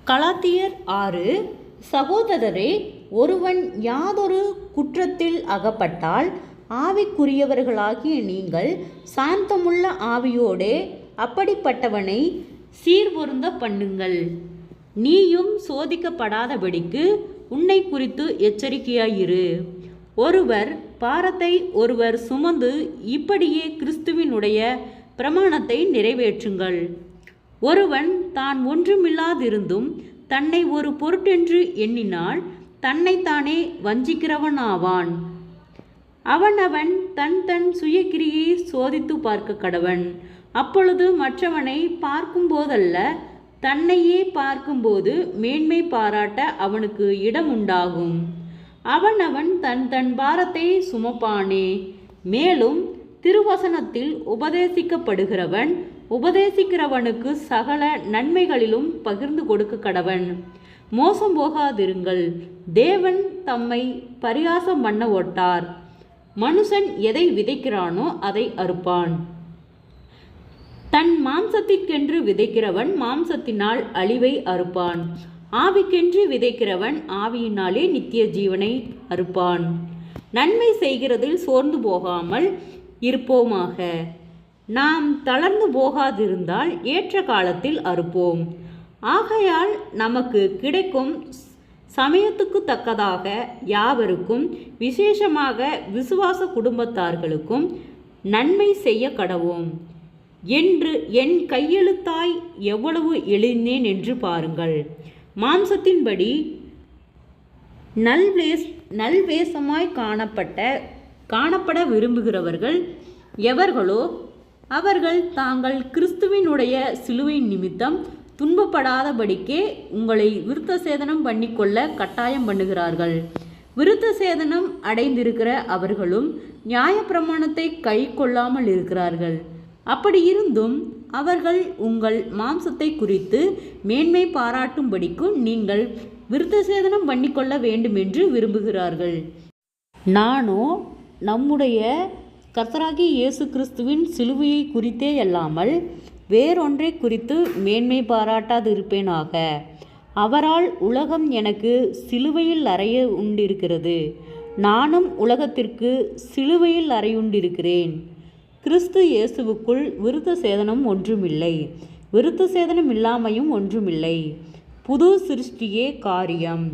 கலாத்தியர் 6. சகோதரரே, ஒருவன் யாதொரு குற்றத்தில் அகப்பட்டால் ஆவிக்குரியவர்களாகிய நீங்கள் சாந்தமுள்ள ஆவியோடே அப்படிப்பட்டவனை சீர்பொருந்த பண்ணுங்கள். நீயும் சோதிக்கப்படாதபடிக்கு உன்னை குறித்து எச்சரிக்கையாயிரு. ஒருவர் பாரத்தை ஒருவர் சுமந்து இப்படியே கிறிஸ்துவினுடைய பிரமாணத்தை நிறைவேற்றுங்கள். ஒருவன் தான் ஒன்றுமில்லாதிருந்தும் தன்னை ஒரு பொருட்டென்று எண்ணினால் தன்னைத்தானே வஞ்சிக்கிறவனாவான். அவனவன் தன் தன் சுயக்கிரியை சோதித்து பார்க்க கடவன். அப்பொழுது மற்றவனை பார்க்கும்போதல்ல, தன்னையே பார்க்கும்போது மேன்மை பாராட்ட அவனுக்கு இடம் உண்டாகும். அவனவன் தன் தன் பாரத்தை சுமப்பானே. மேலும் திருவசனத்தில் உபதேசிக்கப்படுகிறவன் உபதேசிக்கிறவனுக்கு சகல நன்மைகளிலும் பகிர்ந்து கொடுக்க கடவன். மோசம் போகாதிருங்கள். தேவன் தம்மை பரியாசம் பண்ண ஒட்டார். மனுஷன் எதை விதைக்கிறானோ அதை அறுப்பான். தன் மாம்சத்திற்கென்று விதைக்கிறவன் மாம்சத்தினால் அழிவை அறுப்பான். ஆவிக்கென்று விதைக்கிறவன் ஆவியினாலே நித்திய ஜீவனை அறுப்பான். நன்மை செய்கிறதில் சோர்ந்து போகாமல் இருப்போமாக. நாம் தளர்ந்து போகாதிருந்தால் ஏற்ற காலத்தில் அறுப்போம். ஆகையால் நமக்கு கிடைக்கும் சமயத்துக்கு தக்கதாக யாவருக்கும், விசேஷமாக விசுவாச குடும்பத்தார்களுக்கும் நன்மை செய்ய கடவோம் என்று என் கையெழுத்தாய் எவ்வளவு எழுதினேன் என்று பாருங்கள். மாம்சத்தின்படி நல்வேஷமாய் காணப்பட விரும்புகிறவர்கள் எவர்களோ அவர்கள் தாங்கள் கிறிஸ்துவினுடைய சிலுவை நிமித்தம் துன்பப்படாதபடிக்கே உங்களை விருத்த சேதனம் பண்ணிக்கொள்ள கட்டாயம் பண்ணுகிறார்கள். விருத்த சேதனம் அடைந்திருக்கிற அவர்களும் நியாயப்பிரமாணத்தை கை கொள்ளாமல் இருக்கிறார்கள். அப்படி இருந்தும் அவர்கள் உங்கள் மாம்சத்தை குறித்து மேன்மை பாராட்டும்படிக்கும் நீங்கள் விருத்த சேதனம் பண்ணிக்கொள்ள வேண்டுமென்று விரும்புகிறார்கள். நானோ நம்முடைய கர்த்தராகிய இயேசு கிறிஸ்துவின் சிலுவையை குறித்தே அல்லாமல் வேறொன்றை குறித்து மேன்மை பாராட்டாதிருப்பேனாக. அவரால் உலகம் எனக்கு சிலுவையில் அறைய உண்டிருக்கிறது. நானும் உலகத்திற்கு சிலுவையில் அறையுண்டிருக்கிறேன். கிறிஸ்து இயேசுவுக்குள் விருத்த சேதனம் ஒன்றுமில்லை, விருத்த சேதனம் இல்லாமையும் ஒன்றுமில்லை. புது சிருஷ்டியே காரியம்.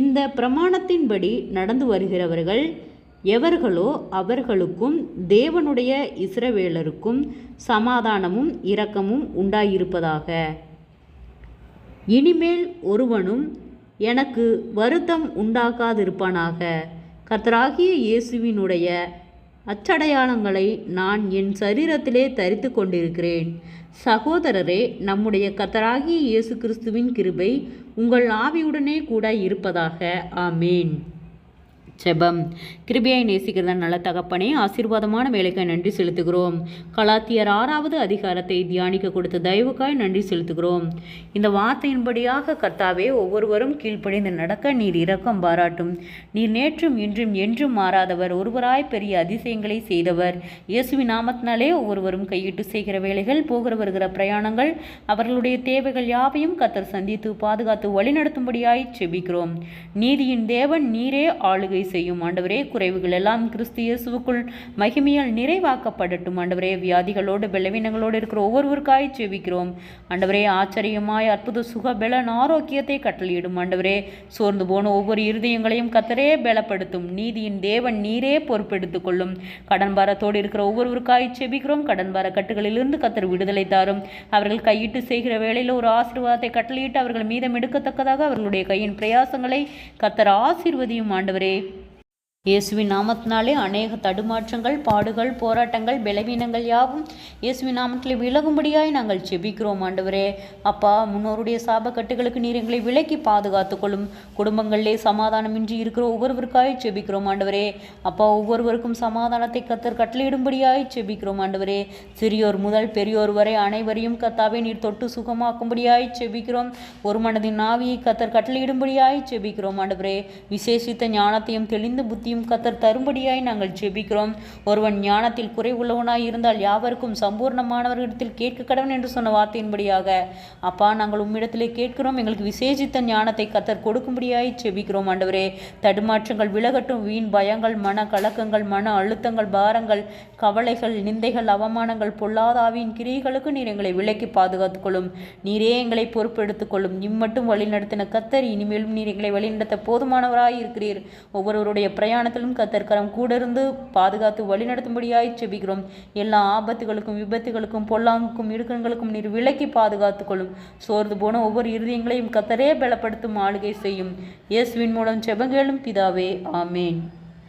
இந்த பிரமாணத்தின்படி நடந்து வருகிறவர்கள் எவர்களோ அவர்களுக்கும் தேவனுடைய இஸ்ரவேலருக்கும் சமாதானமும் இரக்கமும் உண்டாயிருப்பதாக. இனிமேல் ஒருவனும் எனக்கு வருத்தம் உண்டாக்காதிருப்பானாக. கர்த்தராகிய இயேசுவினுடைய அச்சடையாளங்களை நான் என் சரீரத்திலே தரித்து கொண்டிருக்கிறேன். சகோதரரே, நம்முடைய கர்த்தராகிய இயேசு கிறிஸ்துவின் கிருபை உங்கள் ஆவியுடனே கூட இருப்பதாக. ஆமேன். ஜெபம். கிருபையை நேசிக்கிறத நல்ல தகப்பனே, ஆசீர்வாதமான வேலைக்காய் நன்றி செலுத்துகிறோம். கலாத்தியர் 6வது அதிகாரத்தை தியானிக்க கொடுத்த தயவுக்காய் நன்றி செலுத்துகிறோம். இந்த வார்த்தையின்படியாக கர்த்தாவே, ஒவ்வொருவரும் கீழ்ப்படிந்து நடக்க நீர் இரக்கம் பாராட்டும். நீர் நேற்றும் இன்றும் என்றும் மாறாதவர், ஒருவராய் பெரிய அதிசயங்களை செய்தவர். இயேசுவின் நாமத்தினாலே ஒவ்வொருவரும் கையிட்டு செய்கிற வேலைகள், போகிற வருகிற பிரயாணங்கள், அவர்களுடைய தேவைகள் யாவையும் கர்த்தர் சந்தித்து பாதுகாத்து வழிநடத்தும்படியாய் செபிக்கிறோம். நீதியின் தேவன் நீரே ஆளுகை செய்யும் ஆண்டவரே. குறைவுகள் எல்லாம் கிறிஸ்து இயேசுவுக்குள் மகிமையால் நிறைவாக்கப்படட்டும் ஆண்டவரே. வியாதிகளோடு பலவீனங்களோடு இருக்கிற ஒவ்வொருவருக்காய் செபிக்கிறோம் ஆண்டவரே. ஆச்சரியமாய் அற்புத சுக பலன் ஆரோக்கியத்தை கட்டளையிடும் ஆண்டவரே. சோர்ந்து போன ஒவ்வொரு இருதயங்களையும் கர்த்தரே பலப்படுத்தும். நீதியின் தேவன் நீரே பொறுப்பெடுத்துக் கொள்ளும். கடன் பாரத்தோடு இருக்கிற ஒவ்வொருவருக்காய் செபிக்கிறோம். கடன் பார கட்டுகளிலிருந்து கர்த்தர் விடுதலை தாரும். அவர்கள் கையிட்டு செய்கிற வேளையில் ஒரு ஆசீர்வாதத்தை கட்டளையிட்டு அவர்கள் மீதம் எடுக்கத்தக்கதாக அவர்களுடைய கையின் பிரயாசங்களை கர்த்தர் ஆசீர்வதியும் ஆண்டவரே. இயேசுவின் நாமத்தினாலே அநேக தடுமாற்றங்கள், பாடுகள், போராட்டங்கள், பலவீனங்கள் யாவும் இயேசுவின் நாமத்தில் விலகும்படியாய் நாங்கள் செபிக்கிறோம் ஆண்டவரே. அப்பா, முன்னோருடைய சாபக்கட்டுகளுக்கு நீர் எங்களை விலக்கி பாதுகாத்துக்கொள்ளும். குடும்பங்களிலே சமாதானமின்றி இருக்கிற ஒவ்வொருவருக்காய் செபிக்கிறோம் ஆண்டவரே. அப்பா, ஒவ்வொருவருக்கும் சமாதானத்தை கர்த்தர் கட்டளையிடும்படியாய் செபிக்கிறோம் ஆண்டவரே. சிறியோர் முதல் பெரியோர் வரை அனைவரையும் கர்த்தாவே நீர் தொட்டு சுகமாக்கும்படியாய் செபிக்கிறோம். ஒரு மனதின் ஆவியை கர்த்தர் கட்டளையிடும்படியாய் செபிக்கிறோம் ஆண்டவரே. விசேஷித்த ஞானத்தையும் தெளிந்த புத்தியும் ஞானத்தையும் கர்த்தர் தரும்படியாய் நாங்கள் ஜெபிக்கிறோம். ஒருவன் ஞானத்தில் குறைவுள்ளவனாய் இருந்தால் யாவருக்கும் சம்பூர்ணமானவர்களிடத்தில் கேட்க கடவன் என்று சொன்ன வார்த்தையின்படியாக அப்பா நாங்கள் உம்மிடத்திலே கேட்கிறோம். எங்களுக்கு விசேஷித்த ஞானத்தை கர்த்தர் கொடுக்கும்படியாய் ஜெபிக்கிறோம். ஆண்டவரே, தடுமாற்றங்கள் விலகட்டும். வீண் பயங்கள், மன கலக்கங்கள், மன அழுத்தங்கள், பாரங்கள், கவலைகள், நிந்தைகள், அவமானங்கள், பொல்லாத ஆவியின் கிரியைகளுக்கு நீர் எங்களை விலக்கி பாதுகாத்துக்கொள்ளும். நீரே எங்களை பொறுப்பெடுத்துக்கொள்ளும். இம்மட்டும் வழி நடத்தின கர்த்தர் இனிமேலும் நீர் எங்களை வழிநடத்த போதுமானவராய் இருக்கிறீர். ஒவ்வொருவருடைய பிரயாணத்திலும் கர்த்தர் கரம் கூட இருந்து பாதுகாத்து வழிநடத்தும்படியாய் ஜெபிக்கிறோம். எல்லா ஆபத்துகளுக்கும், விபத்துகளுக்கும், பொல்லாங்குக்கும், இடுக்கண்களுக்கும் நீர் விலக்கி பாதுகாத்துக்கொள்ளும். சோர்ந்து போன ஒவ்வொரு இருதயங்களையும் கர்த்தரே பலப்படுத்தும் ஆளுகை செய்யும். இயேசுவின் மூலம் ஜெபங்களும் பிதாவே, ஆமேன்.